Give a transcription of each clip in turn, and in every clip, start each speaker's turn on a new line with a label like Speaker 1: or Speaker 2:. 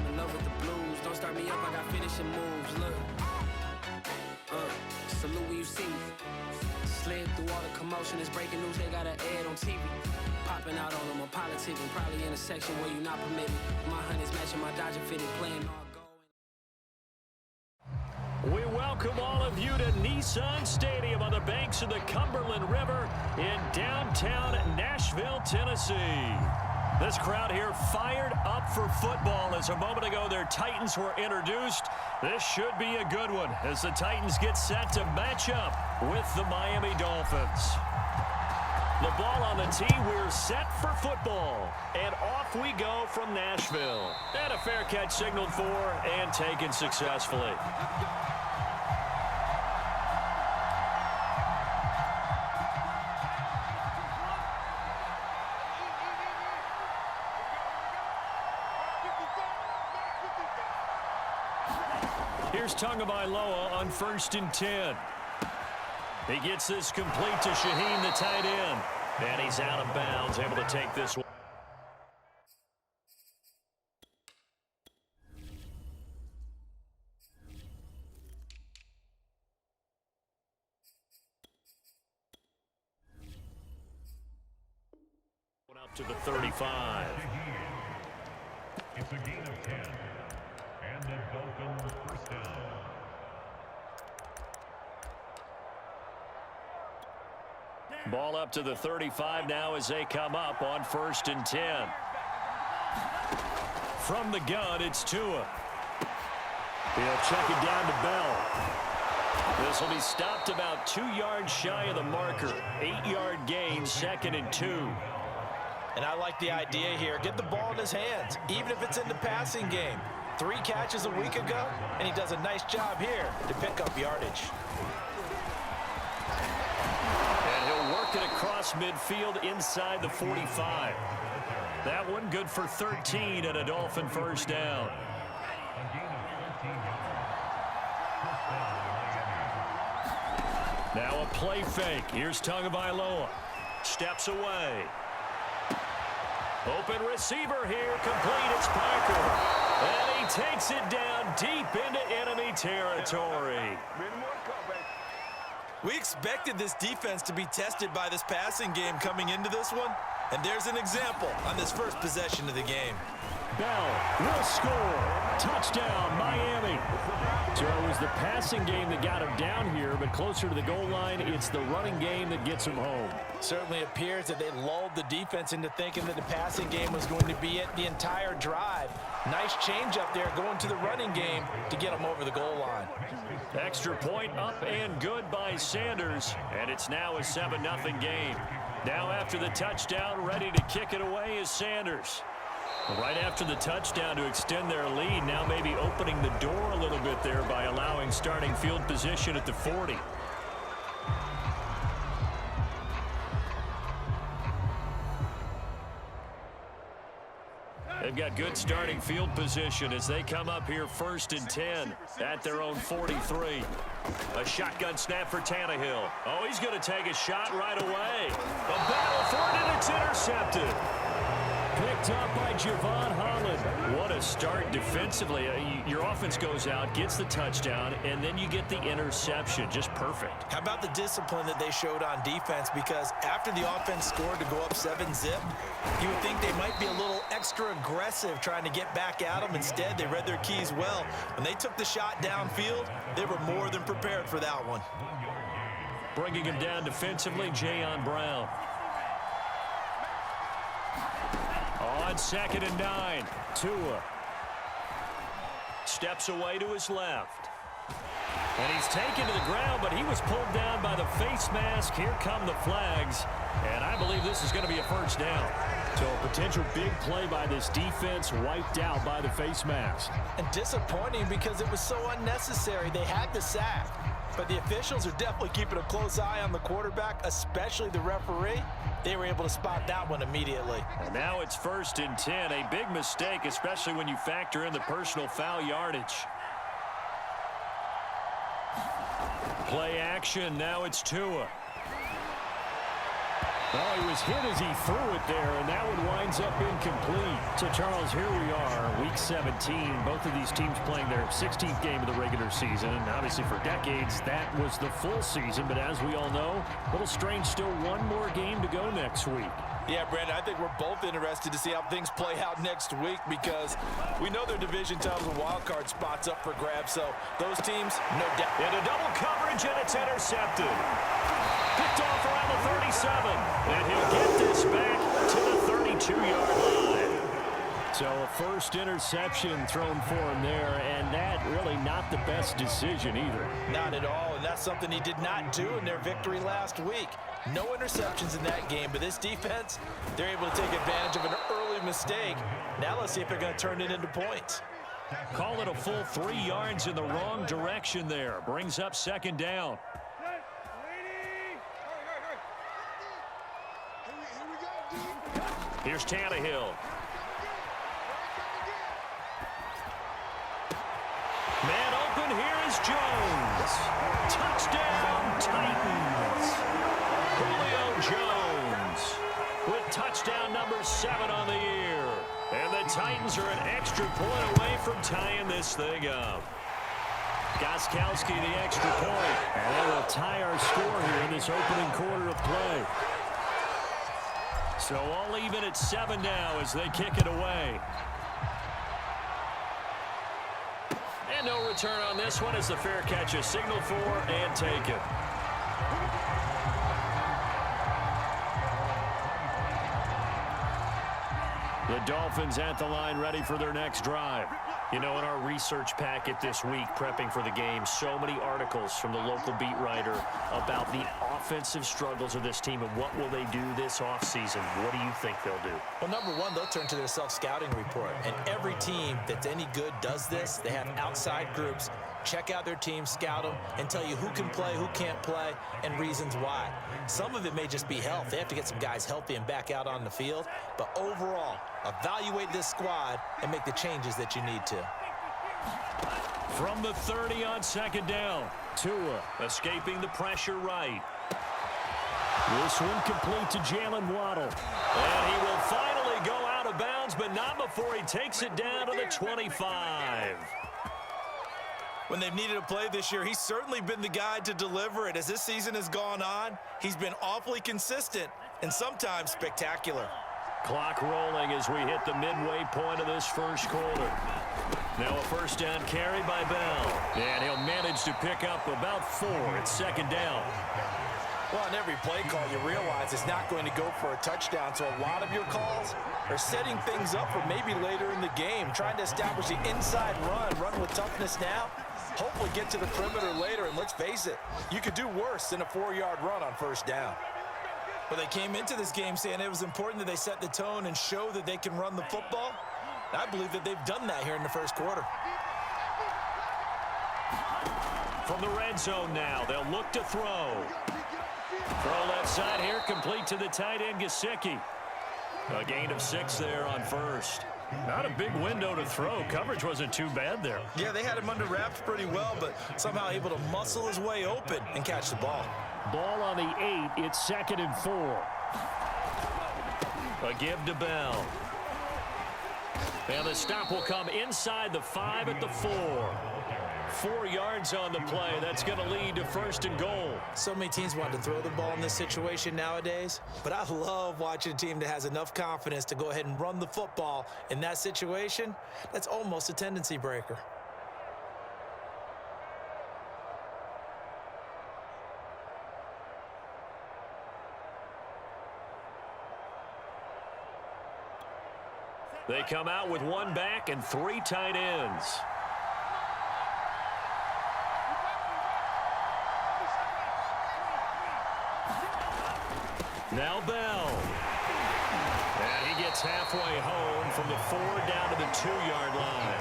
Speaker 1: I'm in love with the blues. Don't start me up, I got finishing moves. Look, salute when you see me. Slid through all the commotion, it's breaking news, they got an ad on TV. Popping out on them, I'm politicking, probably in a section where you not permitted. My honey's matching my Dodger fitted, playing all gold.
Speaker 2: We welcome all of you to Nissan Stadium on the banks of the Cumberland River in downtown Nashville, Tennessee. This crowd here fired up for football as a moment ago their Titans were introduced. This should be a good one as the Titans get set to match up with the Miami Dolphins. The ball on the tee, we're set for football. And off we go from Nashville. And a fair catch signaled for and taken successfully. Here's Tagovailoa on 1st and 10. He gets this complete to Shaheen, the tight end. And he's out of bounds, able to take this one. Up to the 35.
Speaker 3: It's a gain of 10. And the Dolphins first down.
Speaker 2: Ball up to the 35 now as they come up on 1st and 10. From the gun, it's Tua. He'll check it down to Bell. This will be stopped about 2 yards shy of the marker. 8-yard gain, 2nd and 2.
Speaker 4: And I like the idea here. Get the ball in his hands, even if it's in the passing game. 3 catches a week ago, and he does a nice job here to pick up yardage.
Speaker 2: It across midfield inside the 45. That one good for 13 and a Dolphin first down. Now a play fake. Here's Tagovailoa. Steps away. Open receiver here. Complete. It's Parker. And he takes it down deep into enemy territory.
Speaker 4: We expected this defense to be tested by this passing game coming into this one, and there's an example on this first possession of the game.
Speaker 2: Bell will score. Touchdown, Miami. So it was the passing game that got him down here, but closer to the goal line, it's the running game that gets him home.
Speaker 4: Certainly appears that they lulled the defense into thinking that the passing game was going to be it the entire drive. Nice change up there going to the running game to get them over the goal line.
Speaker 2: Extra point up and good by Sanders, and it's now a 7-0 game. Now after the touchdown, ready to kick it away is Sanders. Right after the touchdown to extend their lead, now maybe opening the door a little bit there by allowing starting field position at the 40. They've got good starting field position as they come up here 1st and 10 at their own 43. A shotgun snap for Tannehill. Oh, he's going to take a shot right away. A battle for it, and it's intercepted. Picked up by Javon Holland. What a start defensively. Your offense goes out, gets the touchdown, and then you get the interception. Just perfect.
Speaker 4: How about the discipline that they showed on defense? Because after the offense scored to go up 7-zip, you would think they might be a little extra aggressive trying to get back at them. Instead, they read their keys well. When they took the shot downfield, they were more than prepared for that one.
Speaker 2: Bringing him down defensively, Jayon Brown. On 2nd and 9, Tua steps away to his left. And he's taken to the ground, but he was pulled down by the face mask. Here come the flags, and I believe this is going to be a first down. So a potential big play by this defense wiped out by the face mask.
Speaker 4: And disappointing because it was so unnecessary. They had the sack. But the officials are definitely keeping a close eye on the quarterback, especially the referee. They were able to spot that one immediately.
Speaker 2: And now it's 1st and 10. A big mistake, especially when you factor in the personal foul yardage. Play action. Now it's Tua. Well, he was hit as he threw it there, and that one winds up incomplete. So, Charles, here we are, Week 17. Both of these teams playing their 16th game of the regular season. And obviously, for decades, that was the full season. But as we all know, a little strange, still one more game to go next week.
Speaker 4: Yeah, Brandon, I think we're both interested to see how things play out next week because we know their division titles and wild card spots up for grabs. So those teams, no doubt.
Speaker 2: Into double coverage, and it's intercepted. Picked off around the 37, and he'll get this back to the 32-yard line. So a first interception thrown for him there, and that really not the best decision either.
Speaker 4: Not at all, and that's something he did not do in their victory last week. No interceptions in that game, but this defense, they're able to take advantage of an early mistake. Now let's see if they're going to turn it into points.
Speaker 2: Call it a full 3 yards in the wrong direction there. Brings up second down. Here's Tannehill. Man open, here is Jones. Touchdown, Titans. Julio Jones with touchdown number 7 on the year. And the Titans are an extra point away from tying this thing up. Gostkowski the extra point. And they will tie our score here in this opening quarter of play. So all even at 7 now as they kick it away. And no return on this one as the fair catch is signaled for and taken. The Dolphins at the line ready for their next drive. You know, in our research packet this week, prepping for the game, so many articles from the local beat writer about the offensive struggles of this team and what will they do this offseason. What do you think they'll do?
Speaker 4: Well, number one, they'll turn to their self-scouting report. And every team that's any good does this. They have outside groups. Check out their team, scout them, and tell you who can play, who can't play, and reasons why. Some of it may just be health. They have to get some guys healthy and back out on the field. But overall, evaluate this squad and make the changes that you need to.
Speaker 2: From the 30 on second down, Tua escaping the pressure right. This one complete to Jalen Waddle. And he will finally go out of bounds, but not before he takes it down to the 25.
Speaker 4: When they've needed a play this year, he's certainly been the guy to deliver it. As this season has gone on, he's been awfully consistent and sometimes spectacular.
Speaker 2: Clock rolling as we hit the midway point of this first quarter. Now a first down carry by Bell. And he'll manage to pick up about 4 at second down.
Speaker 4: Well, on every play call, you realize it's not going to go for a touchdown. So a lot of your calls are setting things up for maybe later in the game, trying to establish the inside run with toughness now. Hopefully get to the perimeter later, and let's face it, you could do worse than a 4-yard run on first down. But they came into this game saying it was important that they set the tone and show that they can run the football. And I believe that they've done that here in the first quarter.
Speaker 2: From the red zone now, they'll look to throw. Throw left side here, complete to the tight end, Gesicki. A gain of 6 there on first. Not a big window to throw. Coverage wasn't too bad there.
Speaker 4: Yeah, they had him under wraps pretty well, but somehow able to muscle his way open and catch the ball.
Speaker 2: Ball on the 8. It's 2nd and 4. A give to Bell. And the stop will come inside the 5 at the 4. 4 yards on the play. That's going to lead to 1st and goal.
Speaker 4: So many teams want to throw the ball in this situation nowadays, but I love watching a team that has enough confidence to go ahead and run the football in that situation. That's almost a tendency breaker.
Speaker 2: They come out with 1 back and 3 tight ends. Now Bell. And he gets halfway home from the 4 down to the 2-yard line.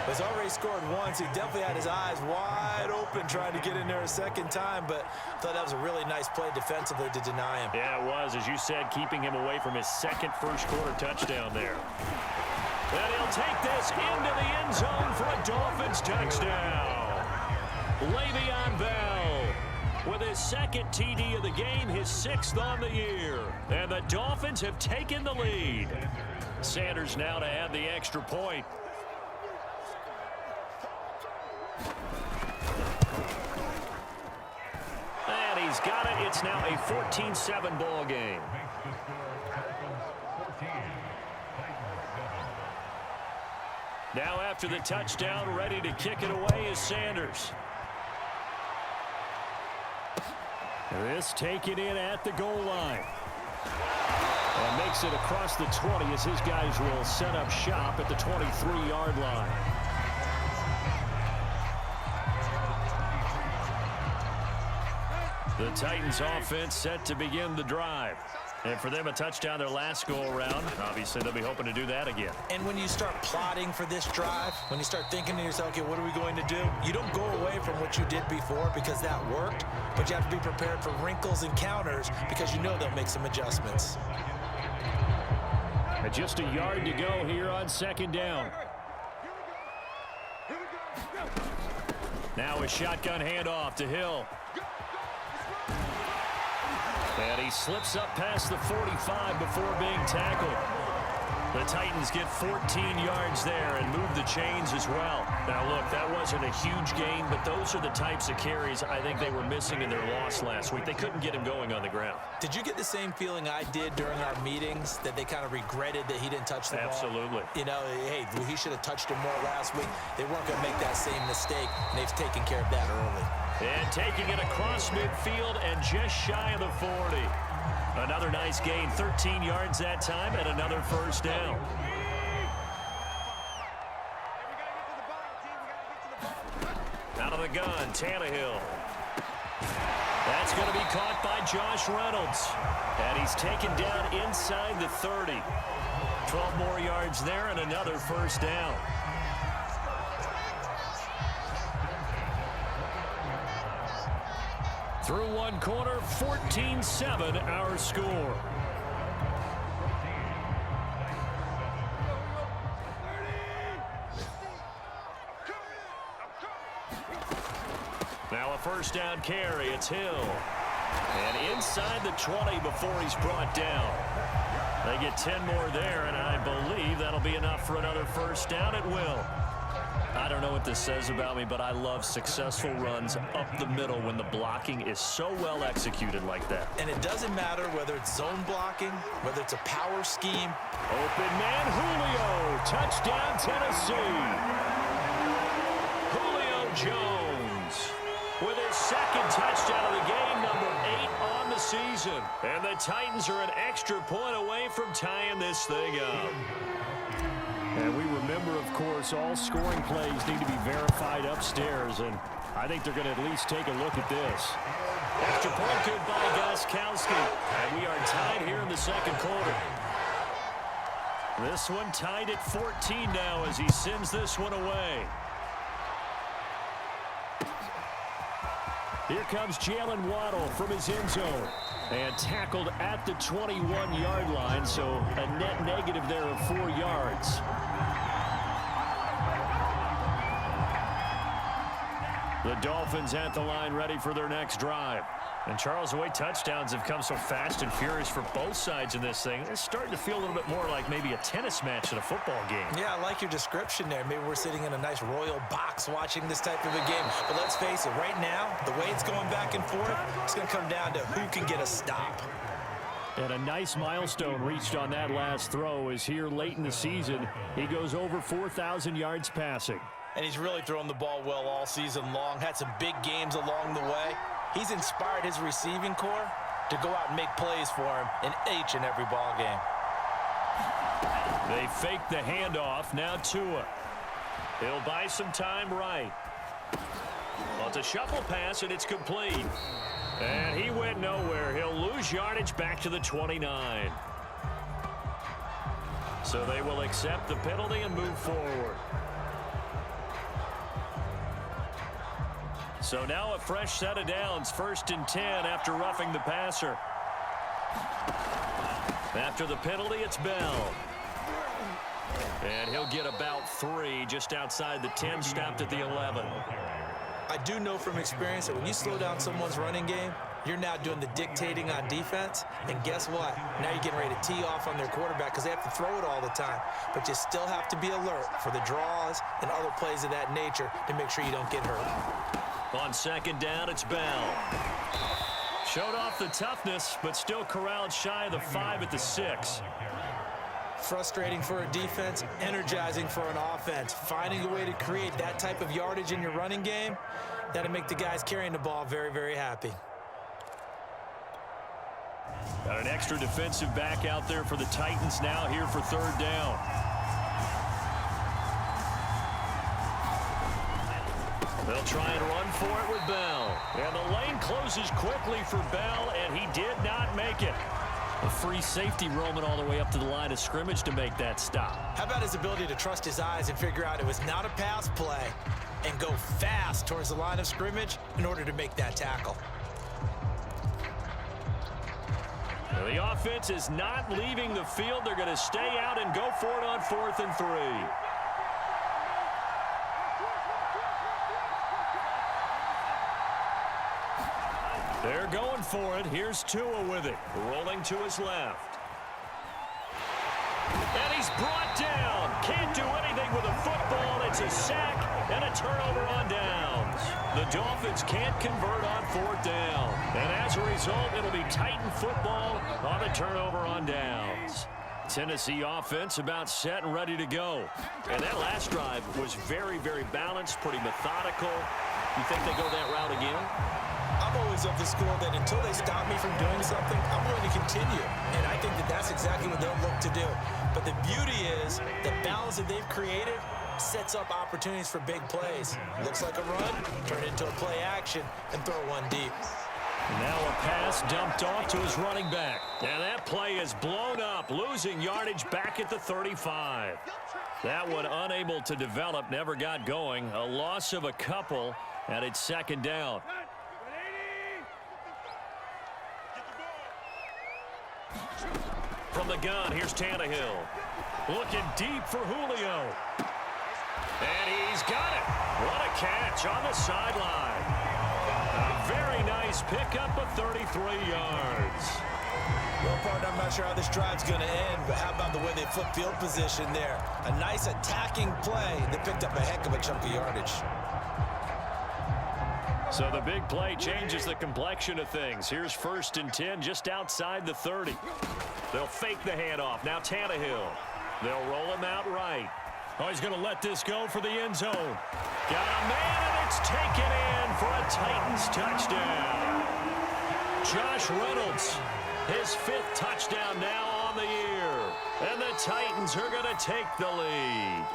Speaker 4: He's already scored once. He definitely had his eyes wide open trying to get in there a second time, but I thought that was a really nice play defensively to deny him.
Speaker 2: Yeah, it was, as you said, keeping him away from his second first-quarter touchdown there. And he'll take this into the end zone for a Dolphins touchdown. Le'Veon Bell with his second TD of the game, his 6th on the year. And the Dolphins have taken the lead. Sanders now to add the extra point. And he's got it. It's now a 14-7 ball game. Now after the touchdown, ready to kick it away is Sanders. This taken in at the goal line. And makes it across the 20 as his guys will set up shop at the 23-yard line. The Titans offense set to begin the drive. And for them, a touchdown their last go-around. Obviously, they'll be hoping to do that again.
Speaker 4: And when you start plotting for this drive, when you start thinking to yourself, okay, what are we going to do? You don't go away from what you did before because that worked, but you have to be prepared for wrinkles and counters because you know they'll make some adjustments.
Speaker 2: And just a yard to go here on 2nd down. Now a shotgun handoff to Hill. And he slips up past the 45 before being tackled. The Titans get 14 yards there and move the chains as well. Now, look, that wasn't a huge gain, but those are the types of carries I think they were missing in their loss last week. They couldn't get him going on the ground.
Speaker 4: Did you get the same feeling I did during our meetings, that they kind of regretted that he didn't touch the ball?
Speaker 2: Absolutely.
Speaker 4: You know, hey, he should have touched him more last week. They weren't going to make that same mistake, and they've taken care of that early.
Speaker 2: And taking it across midfield and just shy of the 40. Another nice gain, 13 yards that time, and another 1st down. Out of the gun, Tannehill. That's going to be caught by Josh Reynolds. And he's taken down inside the 30. 12 more yards there and another 1st down. Through one quarter, 14-7 our score. Now a 1st down carry. It's Hill. And inside the 20 before he's brought down. They get 10 more there, and I believe that'll be enough for another 1st down. It will. I don't know what this says about me, but I love successful runs up the middle when the blocking is so well executed like that.
Speaker 4: And it doesn't matter whether it's zone blocking, whether it's a power scheme.
Speaker 2: Open man, Julio. Touchdown, Tennessee. Julio Jones with his 2nd touchdown of the game, number 8 on the season. And the Titans are an extra point away from tying this thing up. And we remember, of course, all scoring plays need to be verified upstairs, and I think they're going to at least take a look at this. Extra point good by Gostkowski, and we are tied here in the 2nd quarter. This one tied at 14 now as he sends this one away. Here comes Jalen Waddle from his end zone. And tackled at the 21-yard line, so a net negative there of 4 yards. The Dolphins at the line ready for their next drive. And Charles, the way touchdowns have come so fast and furious for both sides in this thing, it's starting to feel a little bit more like maybe a tennis match in a football game. Yeah,
Speaker 4: I like your description there. Maybe we're sitting in a nice royal box watching this type of a game. But let's face it, right now, the way it's going back and forth, it's going to come down to who can get a stop.
Speaker 2: And a nice milestone reached on that last throw is here late in the season. He goes over 4,000 yards passing.
Speaker 4: And he's really thrown the ball well all season long, had some big games along the way. He's inspired his receiving corps to go out and make plays for him in each and every ball game.
Speaker 2: They fake the handoff. Now Tua. He'll buy some time right. Well, it's a shuffle pass, and it's complete. And he went nowhere. He'll lose yardage back to the 29. So they will accept the penalty and move forward. So now a fresh set of downs, 1st and 10 after roughing the passer. After the penalty, it's Bell. And he'll get about 3 just outside the 10, stopped at the 11.
Speaker 4: I do know from experience that when you slow down someone's running game, you're now doing the dictating on defense, and guess what? Now you're getting ready to tee off on their quarterback because they have to throw it all the time. But you still have to be alert for the draws and other plays of that nature to make sure you don't get hurt.
Speaker 2: On second down, it's Bell. Showed off the toughness, but still corralled shy of the 5 at the 6.
Speaker 4: Frustrating for a defense, energizing for an offense. Finding a way to create that type of yardage in your running game, that'll make the guys carrying the ball very, very happy.
Speaker 2: Got an extra defensive back out there for the Titans now here for third down. They'll try and run for it with Bell. And the lane closes quickly for Bell, and he did not make it. A free safety roaming all the way up to the line of scrimmage to make that stop.
Speaker 4: How about his ability to trust his eyes and figure out it was not a pass play and go fast towards the line of scrimmage in order to make that tackle?
Speaker 2: The offense is not leaving the field. They're going to stay out and go for it on 4th and 3. They're going for it. Here's Tua with it, rolling to his left. And he's brought down. Can't do anything with a football. It's a sack and a turnover on downs. The Dolphins can't convert on 4th down. And as a result, it'll be Titan football on the turnover on downs. Tennessee offense about set and ready to go. And that last drive was very, very balanced, pretty methodical. You think they go that route again?
Speaker 4: I'm always of the school that until they stop me from doing something, I'm going to continue. And I think that that's exactly what they'll look to do. But the beauty is the balance that they've created sets up opportunities for big plays. Looks like a run, turn it into a play action, and throw one deep.
Speaker 2: Now a pass dumped off to his running back. And that play is blown up, losing yardage back at the 35. That one unable to develop, never got going. A loss of a couple, and it's second down. From the gun, here's Tannehill. Looking deep for Julio. And he's got it. What a catch on the sideline. A very nice pickup of 33 yards.
Speaker 4: Well, partner, I'm not sure how this drive's going to end, but how about the way they flip field position there? A nice attacking play that picked up a heck of a chunk of yardage.
Speaker 2: So the big play changes the complexion of things. Here's 1st and 10 just outside the 30. They'll fake the handoff. Now Tannehill. They'll roll him out right. Oh, he's going to let this go for the end zone. Got a man, and it's taken in for a Titans touchdown. Josh Reynolds, his 5th touchdown now on the year. And the Titans are going to take the lead.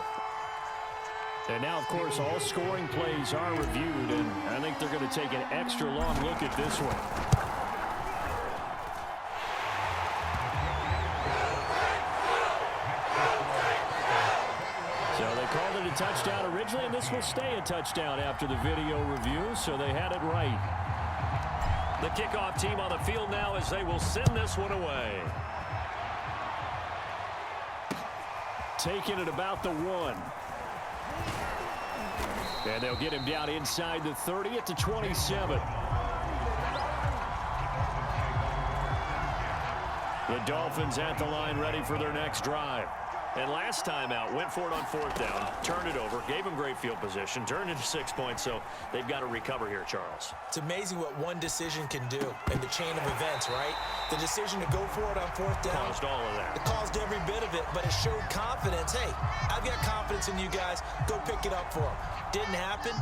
Speaker 2: And now, of course, all scoring plays are reviewed, and I think they're going to take an extra long look at this one. So they called it a touchdown originally, and this will stay a touchdown after the video review, so they had it right. The kickoff team on the field now as they will send this one away. Taking it about the 1. And they'll get him down inside the 30 at the 27. The Dolphins at the line ready for their next drive. And last time out, went for it on 4th down, turned it over, gave them great field position, turned into 6 points, so they've got to recover here, Charles.
Speaker 4: It's amazing what one decision can do in the chain of events, right? The decision to go for it on 4th down.
Speaker 2: Caused all of that.
Speaker 4: It caused every bit of it, but it showed confidence. Hey, I've got confidence in you guys. Go pick it up for them. Didn't happen.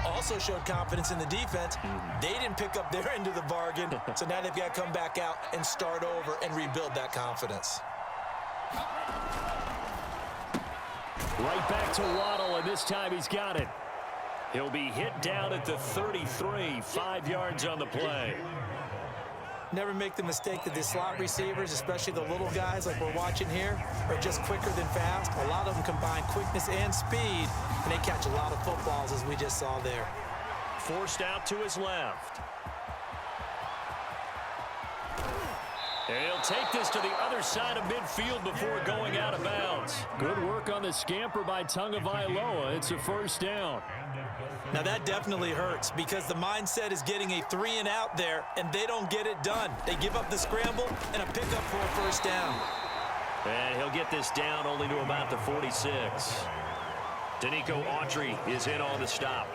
Speaker 4: Also showed confidence in the defense. They didn't pick up their end of the bargain, so now they've got to come back out and start over and rebuild that confidence.
Speaker 2: Right back to Waddle, and this time he's got it. He'll be hit down at the 33, 5 yards on the play.
Speaker 4: Never make the mistake that the slot receivers, especially the little guys like we're watching here, are just quicker than fast. A lot of them combine quickness and speed, and they catch a lot of footballs, as we just saw there.
Speaker 2: Forced out to his left. And he'll take this to the other side of midfield before going out of bounds. Good work on the scamper by Tagovailoa. It's a first down.
Speaker 4: Now that definitely hurts because the mindset is getting a 3-and-out there, and they don't get it done. They give up the scramble and a pickup for a first down.
Speaker 2: And he'll get this down only to about the 46. Danico Autry is in on the stop.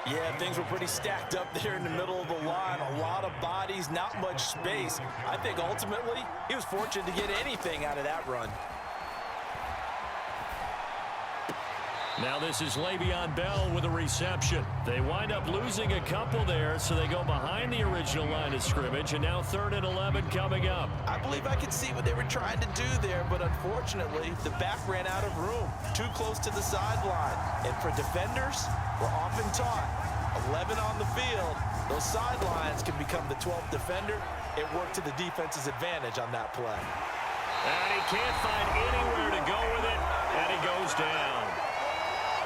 Speaker 4: Yeah, things were pretty stacked up there in the middle of the line. A lot of bodies, not much space. I think ultimately he was fortunate to get anything out of that run.
Speaker 2: Now this is Le'Veon Bell with a reception. They wind up losing a couple there, so they go behind the original line of scrimmage, and now 3rd and 11 coming up.
Speaker 4: I believe I could see what they were trying to do there, but unfortunately, the back ran out of room, too close to the sideline. And for defenders, we're often taught, 11 on the field, those sidelines can become the 12th defender. It worked to the defense's advantage on that play.
Speaker 2: And he can't find anywhere to go with it, and he goes down.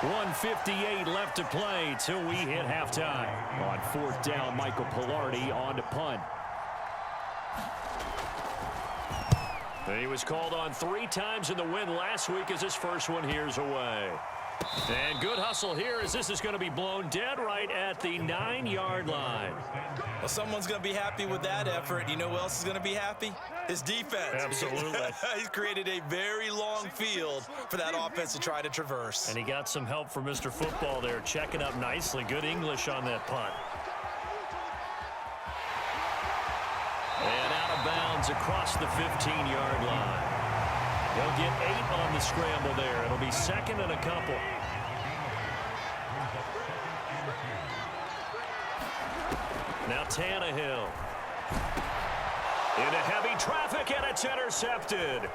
Speaker 2: 1:58 left to play till we hit halftime. On 4th down, Michael Pilardi on to punt. He was called on 3 times in the win last week as his first one here's away. And good hustle here as this is going to be blown dead right at the 9-yard line.
Speaker 4: Well, someone's going to be happy with that effort. You know who else is going to be happy? His defense.
Speaker 2: Absolutely.
Speaker 4: He's created a very long field for that offense to try to traverse.
Speaker 2: And he got some help from Mr. Football there, checking up nicely. Good English on that punt. And out of bounds across the 15-yard line. He'll get 8 on the scramble there. It'll be 2nd and a couple. Now Tannehill. Into heavy traffic, and it's intercepted.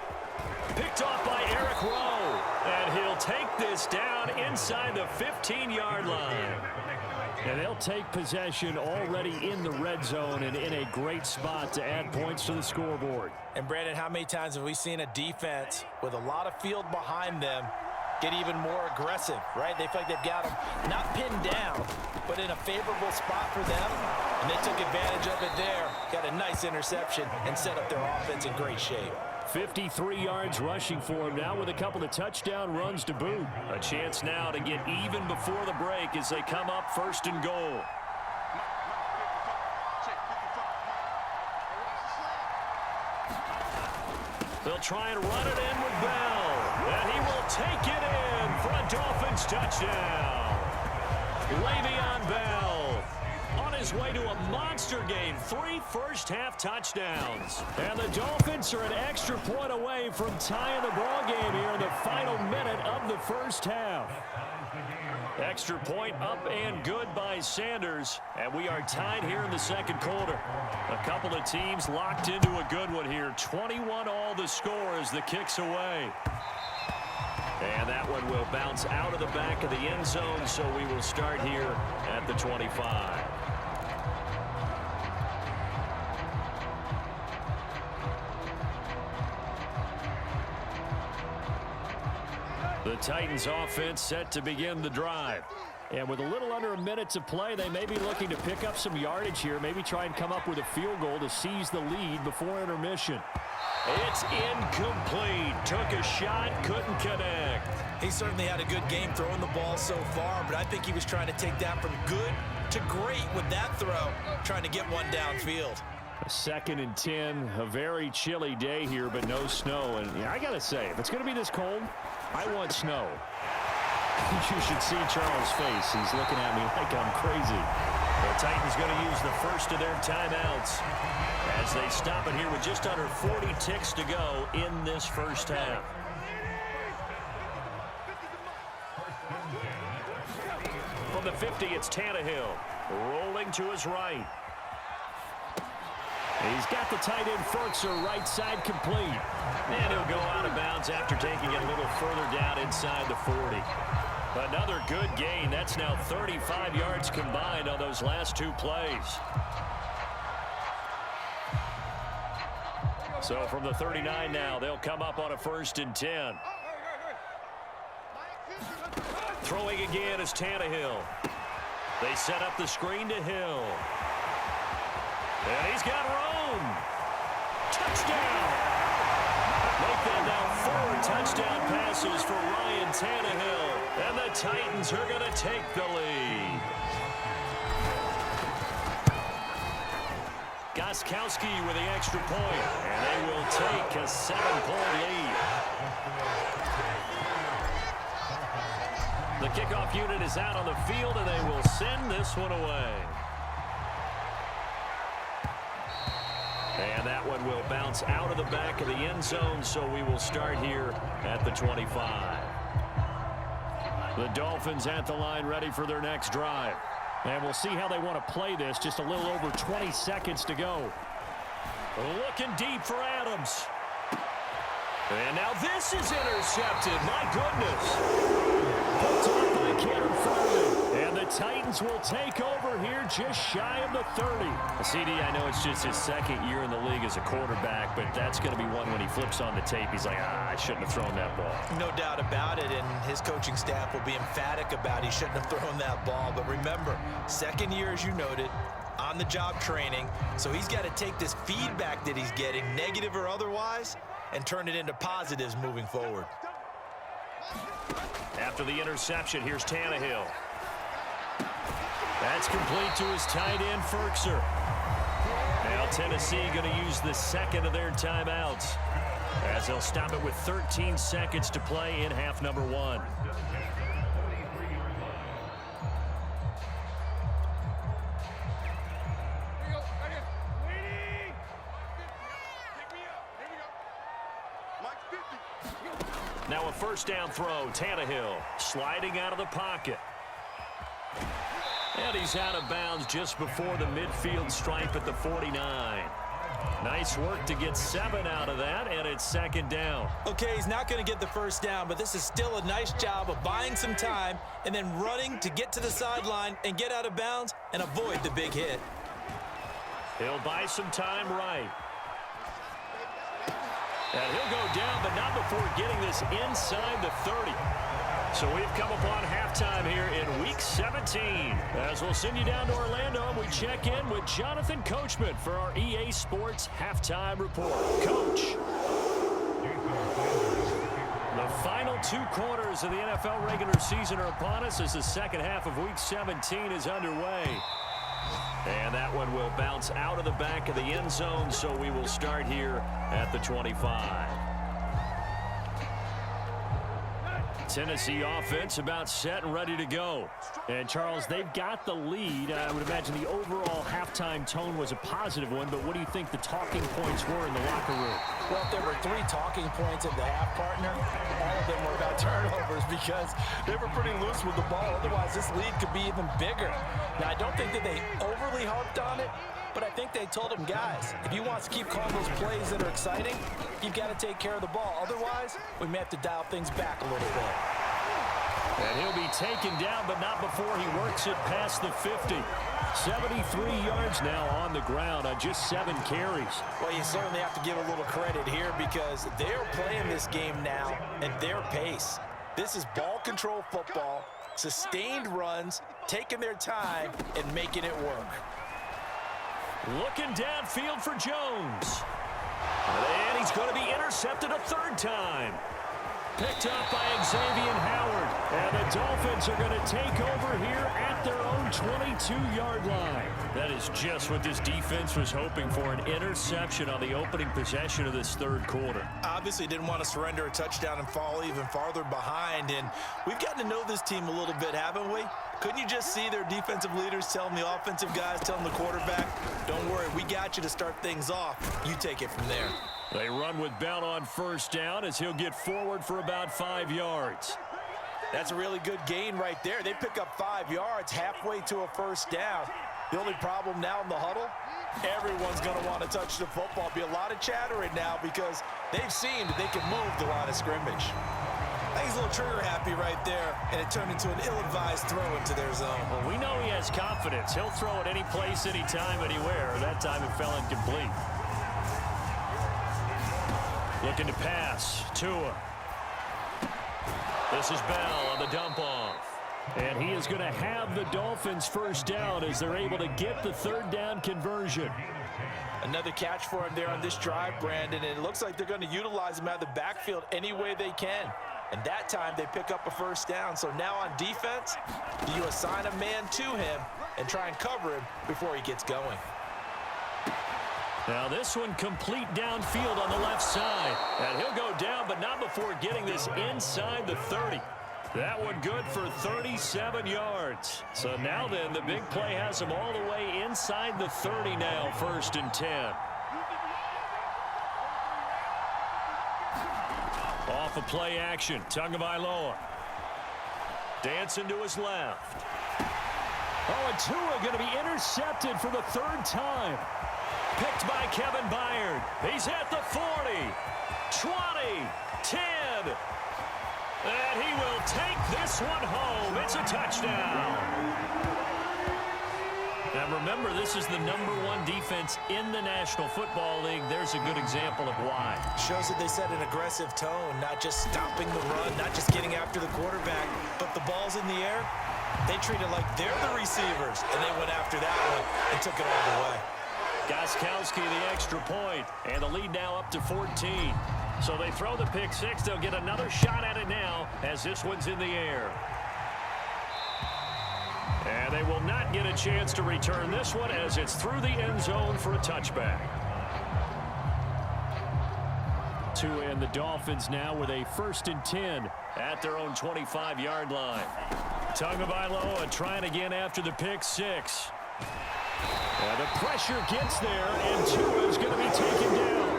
Speaker 2: Picked off by Eric Rowe. And he'll take this down inside the 15-yard line. And they'll take possession already in the red zone and in a great spot to add points to the scoreboard.
Speaker 4: And Brandon, how many times have we seen a defense with a lot of field behind them get even more aggressive, right? They feel like they've got them not pinned down, but in a favorable spot for them. And they took advantage of it there. Got a nice interception and set up their offense in great shape.
Speaker 2: 53 yards rushing for him now with a couple of touchdown runs to boot. A chance now to get even before the break as they come up 1st and goal. They'll try and run it in with Bell. And he will take it in for a Dolphins touchdown. Le'Veon Bell on his way to a monster game. 3 first-half touchdowns. And the Dolphins are an extra point away from tying the ball game here in the final minute of the first half. Extra point up and good by Sanders. And we are tied here in the 2nd quarter. A couple of teams locked into a good one here. 21 all the score as the kick's away. And that one will bounce out of the back of the end zone, so we will start here at the 25. The Titans offense set to begin the drive. And with a little under a minute to play, they may be looking to pick up some yardage here, maybe try and come up with a field goal to seize the lead before intermission. It's incomplete. Took a shot, couldn't connect.
Speaker 4: He certainly had a good game throwing the ball so far, but I think he was trying to take that from good to great with that throw, trying to get one downfield.
Speaker 2: 2nd and 10, a very chilly day here, but no snow. And I got to say, if it's going to be this cold, I want snow. You should see Charles' face. He's looking at me like I'm crazy. The Titans going to use the first of their timeouts as they stop it here with just under 40 ticks to go in this first half. From the 50, it's Tannehill rolling to his right. He's got the tight end Ferkser right side complete. And he'll go out of bounds after taking it a little further down inside the 40. Another good gain. That's now 35 yards combined on those last 2 plays. So from the 39 now, they'll come up on a 1st and 10. Throwing again is Tannehill. They set up the screen to Hill. And he's got room. Touchdown! Make that now 4 touchdown passes for Ryan Tannehill. And the Titans are going to take the lead. Gostkowski with the extra point. And they will take a 7-point lead. The kickoff unit is out on the field, and they will send this one away. And that one will bounce out of the back of the end zone, so we will start here at the 25. The Dolphins at the line ready for their next drive. And we'll see how they want to play this. Just a little over 20 seconds to go. Looking deep for Adams. And now this is intercepted. My goodness. Picked off by Cannon Farley. And the Titans will take over here just shy of the 30. CD, I know it's just his second year in the league as a quarterback, but that's going to be one when he flips on the tape. He's like, I shouldn't have thrown that ball.
Speaker 4: No doubt about it, and his coaching staff will be emphatic about he shouldn't have thrown that ball. But remember, second year, as you noted, on-the-job training, so he's got to take this feedback that he's getting, negative or otherwise, and turn it into positives moving forward.
Speaker 2: After the interception, here's Tannehill. That's complete to his tight end, Ferkser. Now Tennessee going to use the second of their timeouts, as they'll stop it with 13 seconds to play in half number 1. Now a first down throw. Tannehill sliding out of the pocket. And he's out of bounds just before the midfield stripe at the 49. Nice work to get 7 out of that, and it's second down.
Speaker 4: Okay, he's not going to get the first down, but this is still a nice job of buying some time and then running to get to the sideline and get out of bounds and avoid the big hit.
Speaker 2: He'll buy some time right. And he'll go down, but not before getting this inside the 30. So we've come upon halftime here in Week 17. As we'll send you down to Orlando, we check in with Jonathan Coachman for our EA Sports Halftime Report. Coach. The final 2 quarters of the NFL regular season are upon us as the second half of Week 17 is underway. And that one will bounce out of the back of the end zone, so we will start here at the 25. Tennessee offense about set and ready to go. And, Charles, they've got the lead. I would imagine the overall halftime tone was a positive one, but what do you think the talking points were in the locker room?
Speaker 4: Well, if there were 3 talking points at the half, partner, all of them were about turnovers because they were pretty loose with the ball. Otherwise, this lead could be even bigger. Now, I don't think that they overly harped on it, but I think they told him, guys, if you want to keep calling those plays that are exciting, you've got to take care of the ball. Otherwise, we may have to dial things back a little bit.
Speaker 2: And he'll be taken down, but not before he works it past the 50. 73 yards now on the ground on just 7 carries.
Speaker 4: Well, you certainly have to give a little credit here because they're playing this game now at their pace. This is ball control football, sustained runs, taking their time, and making it work.
Speaker 2: Looking downfield for Jones. And he's going to be intercepted a 3rd time. Picked up by Xavier Howard. And the Dolphins are going to take over here at their own 22-yard line. That is just what this defense was hoping for, an interception on the opening possession of this 3rd quarter.
Speaker 4: Obviously didn't want to surrender a touchdown and fall even farther behind. And we've gotten to know this team a little bit, haven't we? Couldn't you just see their defensive leaders telling the offensive guys, telling the quarterback, don't worry, we got you to start things off. You take it from there.
Speaker 2: They run with Bell on first down as he'll get forward for about 5 yards.
Speaker 4: That's a really good gain right there. They pick up 5 yards halfway to a first down. The only problem now in the huddle, everyone's going to want to touch the football. Be a lot of chattering now because they've seen that they can move the line of scrimmage. I think he's a little trigger happy right there, and it turned into an ill-advised throw into their zone.
Speaker 2: Well, we know he has confidence. He'll throw it any place, anytime, anywhere. That time it fell incomplete. Looking to pass. Tua. This is Bell on the dump-off. And he is going to have the Dolphins first down as they're able to get the 3rd down conversion.
Speaker 4: Another catch for him there on this drive, Brandon, and it looks like they're going to utilize him out of the backfield any way they can. And that time they pick up a first down. So now on defense, you assign a man to him and try and cover him before he gets going.
Speaker 2: Now this one complete downfield on the left side. And he'll go down, but not before getting this inside the 30. That one good for 37 yards. So now then, the big play has him all the way inside the 30 now, 1st and 10. Off of play action, Tagovailoa. Dancing to his left. Oh, and Tua going to be intercepted for the 3rd time. Picked by Kevin Byard. He's at the 40, 20, 10. And he will take this one home. It's a touchdown. Now remember, this is the #1 defense in the National Football League. There's a good example of why.
Speaker 4: Shows that they set an aggressive tone, not just stopping the run, not just getting after the quarterback, but the ball's in the air. They treat it like they're the receivers, and they went after that one and took it all the way.
Speaker 2: Gostkowski the extra point, and the lead now up to 14. So they throw the pick six. They'll get another shot at it now as this one's in the air. And they will not get a chance to return this one as it's through the end zone for a touchback. Tua and the Dolphins now with a 1st and 10 at their own 25-yard line. Tagovailoa trying again after the pick six. And the pressure gets there, and Tua is going to be taken down.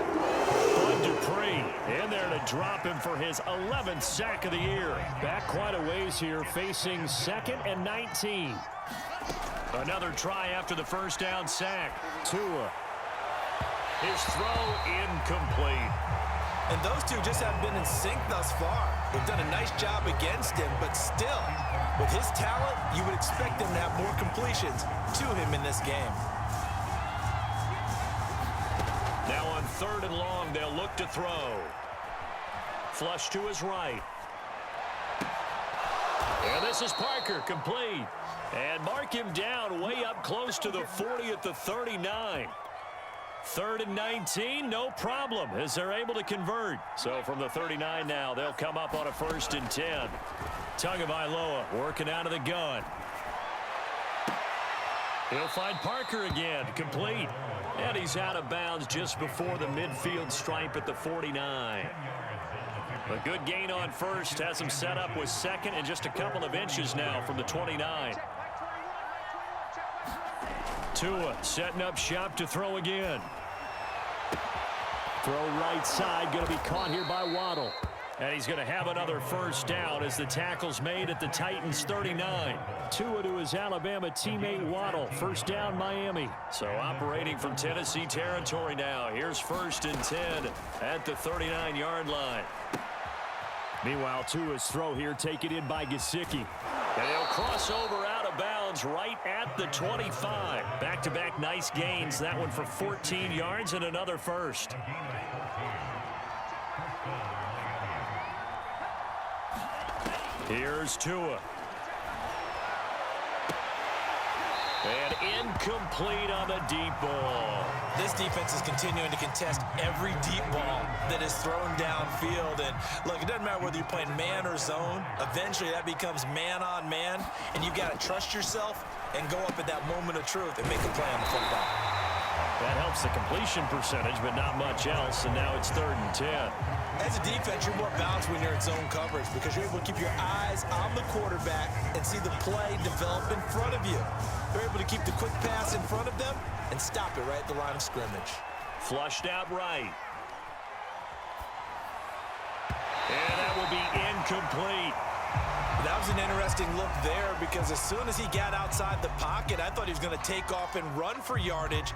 Speaker 2: Bud Dupree in there to drop him for his 11th sack of the year. Back quite a ways here, facing 2nd and 19. Another try after the first down sack. Tua. His throw incomplete.
Speaker 4: And those two just haven't been in sync thus far. They've done a nice job against him, but still, with his talent, you would expect him to have more completions to him in this game.
Speaker 2: Now on 3rd and long, they'll look to throw. Flush to his right. And this is Parker, complete. And mark him down way up close to the 40 at the 39. 3rd and 19, no problem, as they're able to convert. So from the 39 now, they'll come up on a 1st and 10. Tagovailoa working out of the gun. He'll find Parker again, complete. And he's out of bounds just before the midfield stripe at the 49. A good gain on 1st, has him set up with 2nd and just a couple of inches now from the 29. Tua setting up shop to throw again. Throw right side, going to be caught here by Waddle. And he's going to have another 1st down as the tackle's made at the Titans' 39. Tua to his Alabama teammate Waddle. 1st down, Miami. So operating from Tennessee territory now. Here's 1st and 10 at the 39-yard line. Meanwhile, Tua's throw here taken in by Gesicki. And he'll cross over out of bounds right at the 25. Back-to-back nice gains. That one for 14 yards and another 1st. Here's Tua. And incomplete on the deep ball.
Speaker 4: This defense is continuing to contest every deep ball that is thrown downfield. And look, it doesn't matter whether you're playing man or zone. Eventually that becomes man on man. And you've got to trust yourself and go up at that moment of truth and make a play on the football.
Speaker 2: That helps the completion percentage, but not much else. And now it's 3rd and 10.
Speaker 4: As a defense, you're more balanced when you're in zone coverage because you're able to keep your eyes on the quarterback and see the play develop in front of you. You're able to keep the quick pass in front of them and stop it right at the line of scrimmage.
Speaker 2: Flushed out right. And that will be incomplete.
Speaker 4: That was an interesting look there because as soon as he got outside the pocket, I thought he was going to take off and run for yardage.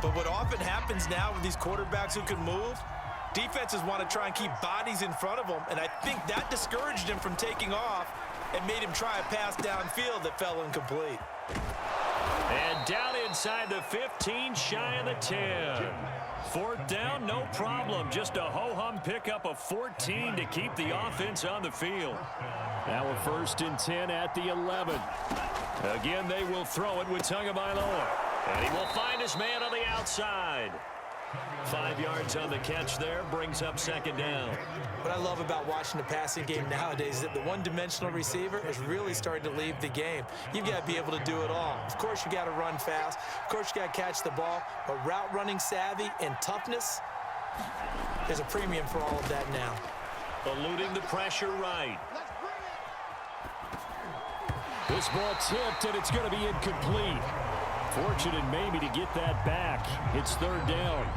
Speaker 4: But what often happens now with these quarterbacks who can move, defenses want to try and keep bodies in front of them, and I think that discouraged him from taking off and made him try a pass downfield that fell incomplete.
Speaker 2: And down inside the 15, shy of the 10. 4th down, no problem. Just a ho-hum pickup of 14 to keep the offense on the field. Now a 1st and 10 at the 11. Again, they will throw it with Tagovailoa. And he will find his man on the outside. 5 yards on the catch there, brings up second down.
Speaker 4: What I love about watching the passing game nowadays is that the one-dimensional receiver is really starting to leave the game. You've got to be able to do it all. Of course, you got to run fast. Of course, you got to catch the ball. But route running savvy and toughness, there's a premium for all of that now.
Speaker 2: Eluding the pressure right. This ball tipped, and it's going to be incomplete. Fortunate maybe to get that back. It's third down.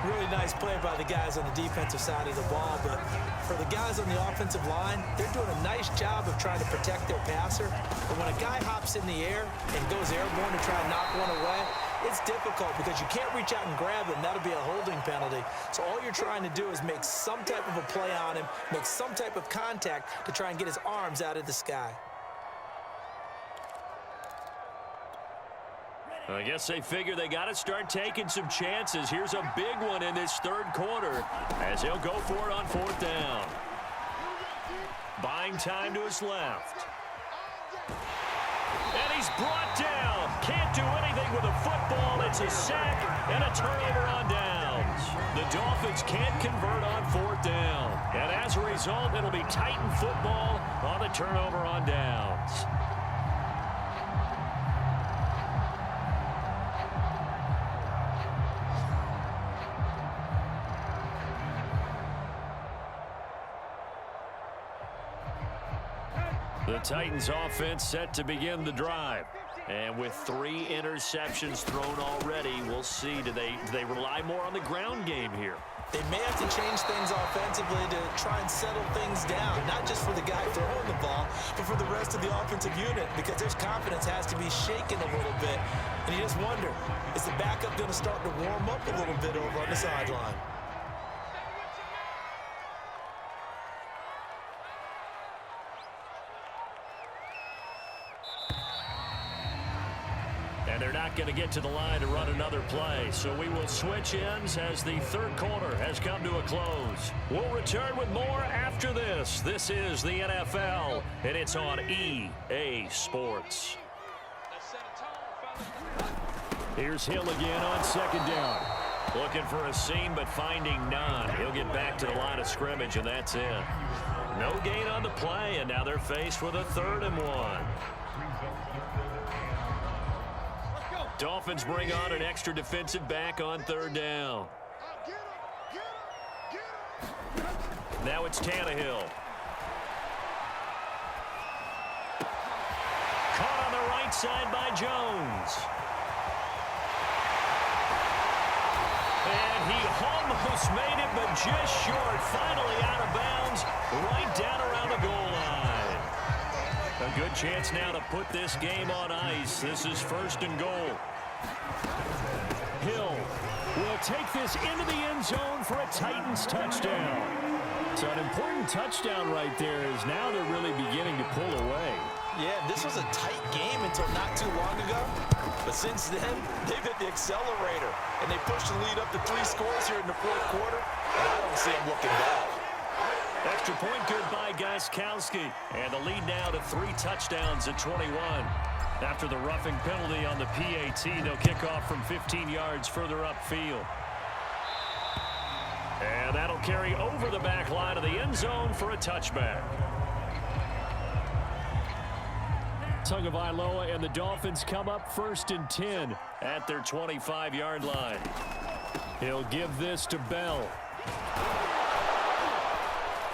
Speaker 4: Really nice play by the guys on the defensive side of the ball, but for the guys on the offensive line, they're doing a nice job of trying to protect their passer. But when a guy hops in the air and goes airborne to try and knock one away, it's difficult because you can't reach out and grab him. That'll be a holding penalty. So all you're trying to do is make some type of a play on him, make some type of contact to try and get his arms out of the sky.
Speaker 2: I guess they figure they got to start taking some chances. Here's a big one in this third quarter as he'll go for it on fourth down. Buying time to his left. And he's brought down. Can't do anything with a football. It's a sack and a turnover on downs. The Dolphins can't convert on fourth down. And as a result, it'll be Titan football on the turnover on downs. The Titans offense set to begin the drive. And with 3 interceptions thrown already, we'll see. Do they rely more on the ground game here?
Speaker 4: They may have to change things offensively to try and settle things down, not just for the guy throwing the ball, but for the rest of the offensive unit, because their confidence has to be shaken a little bit. And you just wonder, is the backup going to start to warm up a little bit over on the sideline?
Speaker 2: They're not going to get to the line to run another play, so we will switch ends as the third quarter has come to a close. We'll return with more after this. This is the NFL, and it's on EA Sports. Here's Hill again on second down. Looking for a seam, but finding none. He'll get back to the line of scrimmage, and that's it. No gain on the play, and now they're faced with a 3rd and 1. Dolphins bring on an extra defensive back on 3rd down. Now it's Tannehill. Caught on the right side by Jones. And he almost made it, but just short. Finally out of bounds, right down around the goal line. A good chance now to put this game on ice. This is 1st and goal. Hill will take this into the end zone for a Titans touchdown. So an important touchdown right there is now they're really beginning to pull away.
Speaker 4: Yeah, this was a tight game until not too long ago. But since then, they've hit the accelerator. And they pushed the lead up to 3 scores here in the 4th quarter. And I don't see them looking back.
Speaker 2: Extra point good by Gostkowski. And the lead now to 3 touchdowns at 21. After the roughing penalty on the PAT, they'll kick off from 15 yards further upfield. And that'll carry over the back line of the end zone for a touchback. Tagovailoa and the Dolphins come up 1st and 10 at their 25-yard line. He'll give this to Bell.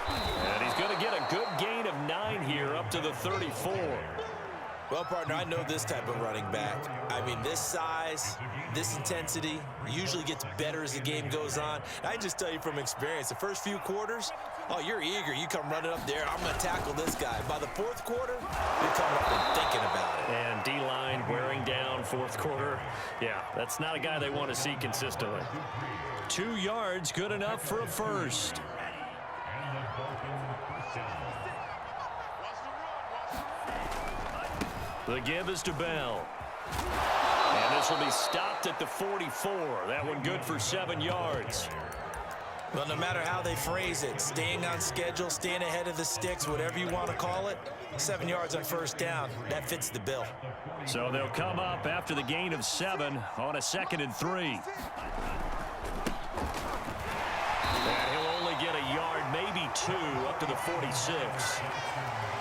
Speaker 2: And he's going to get a good gain of 9 here up to the 34.
Speaker 4: Well, partner, I know this type of running back. I mean, this size, this intensity usually gets better as the game goes on. I can just tell you from experience, the first few quarters, oh, you're eager. You come running up there, I'm going to tackle this guy. By the 4th quarter, you're coming up and thinking about it.
Speaker 2: And D-line wearing down 4th quarter. Yeah, that's not a guy they want to see consistently. 2 yards, good enough for a first. The give is to Bell. And this will be stopped at the 44. That one good for 7 yards.
Speaker 4: Well, no matter how they phrase it, staying on schedule, staying ahead of the sticks, whatever you want to call it, 7 yards on 1st down, that fits the bill.
Speaker 2: So they'll come up after the gain of 7 on a 2nd and 3. And he'll only get a yard, maybe 2, up to the 46.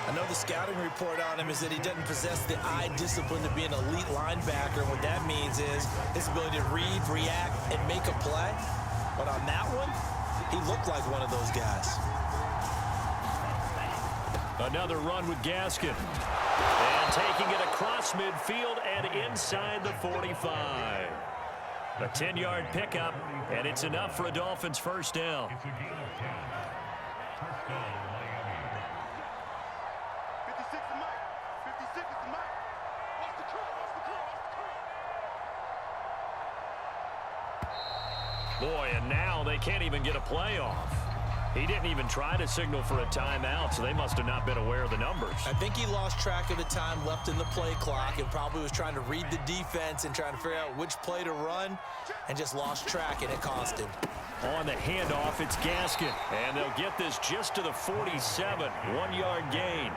Speaker 4: I know the scouting report on him is that he doesn't possess the eye discipline to be an elite linebacker. What that means is his ability to read, react, and make a play. But on that one, he looked like one of those guys.
Speaker 2: Another run with Gaskin. And taking it across midfield and inside the 45. A 10-yard pickup, and it's enough for a Dolphins first down.
Speaker 3: It's a gain of 10. First down, Miami.
Speaker 5: 56 is Mike. 56 is Mike. Watch the curl. Watch the curl. Watch the curl.
Speaker 2: Boy, and now they can't even get a play off. He didn't even try to signal for a timeout, so they must have not been aware of the numbers.
Speaker 4: I think he lost track of the time left in the play clock and probably was trying to read the defense and trying to figure out which play to run and just lost track, and it cost him.
Speaker 2: On the handoff, it's Gaskin, and they'll get this just to the 47, 1-yard gain.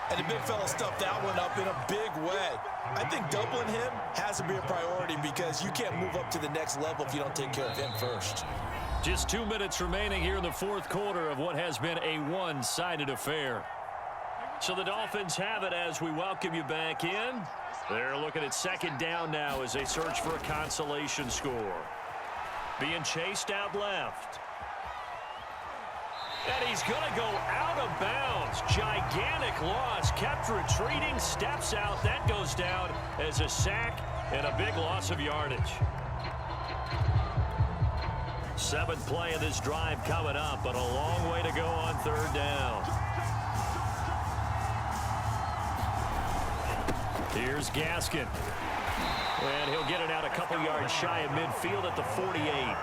Speaker 4: And the big fella stuffed that one up in a big way. I think doubling him has to be a priority because you can't move up to the next level if you don't take care of him first.
Speaker 2: Just 2 minutes remaining here in the fourth quarter of what has been a one-sided affair. So the Dolphins have it as we welcome you back in. They're looking at 2nd down now as they search for a consolation score. Being chased out left. And he's going to go out of bounds. Gigantic loss. Kept retreating. Steps out. That goes down as a sack and a big loss of yardage. 7th play of this drive coming up, but a long way to go on 3rd down. Here's Gaskin. And he'll get it out a couple yards shy of midfield at the 48.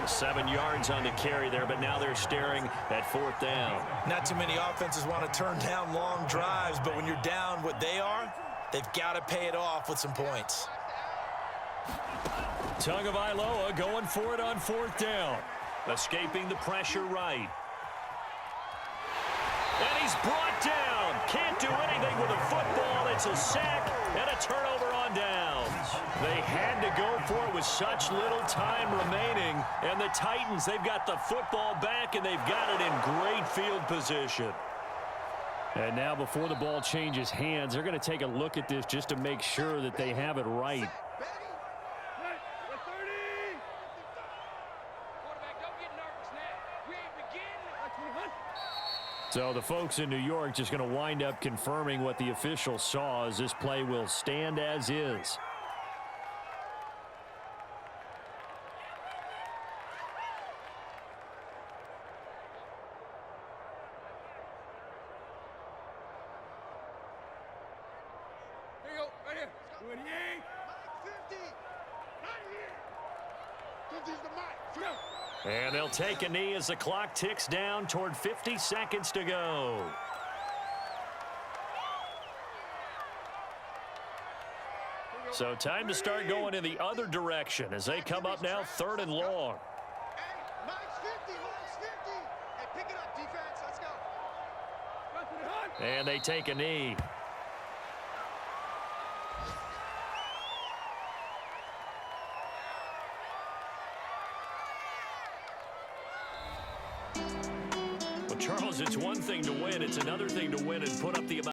Speaker 2: 7 yards on the carry there, but now they're staring at 4th down.
Speaker 4: Not too many offenses want to turn down long drives, but when you're down what they are, they've got to pay it off with some points.
Speaker 2: Tagovailoa going for it on 4th down. Escaping the pressure right. And he's brought down. Can't do anything with a football. It's a sack and a turnover on downs. They had to go for it with such little time remaining. And the Titans, they've got the football back, and they've got it in great field position. And now before the ball changes hands, they're going to take a look at this just to make sure that they have it right. So the folks in New York just going to wind up confirming what the official saw, as this play will stand as is.
Speaker 5: Here you go. Right here. 28. Mike 50. Right here. 50's the Mike. Go.
Speaker 2: And they'll take a knee as the clock ticks down toward 50 seconds to go. So time to start going in the other direction as they come up now 3rd and long.
Speaker 5: Hey, Mike's 50. Mike's 50. Hey, pick it up, defense. Let's go.
Speaker 2: And they take a knee. Charles, it's one thing to win. It's another thing to win and put up the amount.